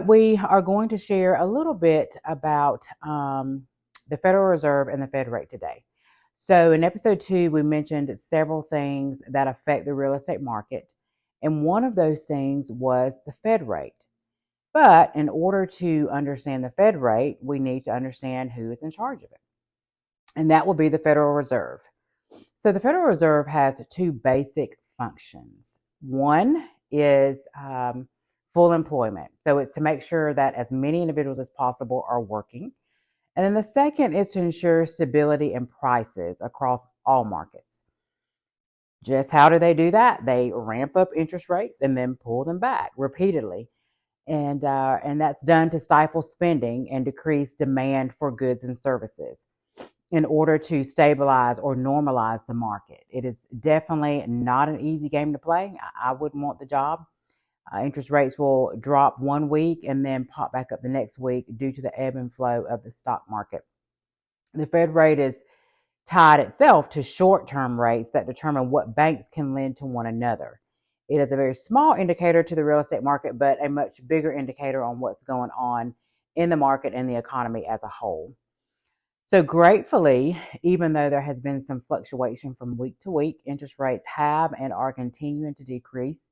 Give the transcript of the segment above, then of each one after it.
We are going to share a little bit about the Federal Reserve and the Fed rate today. So, in episode 2, we mentioned several things that affect the real estate market, and one of those things was the Fed rate. But in order to understand the Fed rate, we need to understand who is in charge of it, and that will be the Federal Reserve. So, the Federal Reserve has two basic functions. One is full employment. So it's to make sure that as many individuals as possible are working. And then the second is to ensure stability in prices across all markets. Just how do they do that? They ramp up interest rates and then pull them back repeatedly. And that's done to stifle spending and decrease demand for goods and services in order to stabilize or normalize the market. It is definitely not an easy game to play. I wouldn't want the job. Interest rates will drop one week and then pop back up the next week due to the ebb and flow of the stock market. The Fed rate is tied itself to short-term rates that determine what banks can lend to one another. It is a very small indicator to the real estate market, but a much bigger indicator on what's going on in the market and the economy as a whole. So gratefully, even though there has been some fluctuation from week to week, interest rates have and are continuing to decrease.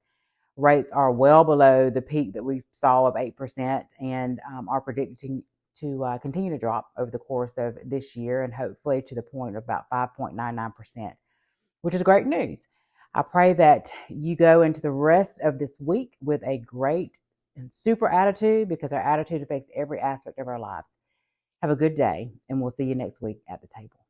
Rates are well below the peak that we saw of 8% and are predicting to continue to drop over the course of this year and hopefully to the point of about 5.99%, which is great news. I pray that you go into the rest of this week with a great and super attitude, because our attitude affects every aspect of our lives. Have a good day, and we'll see you next week at the table.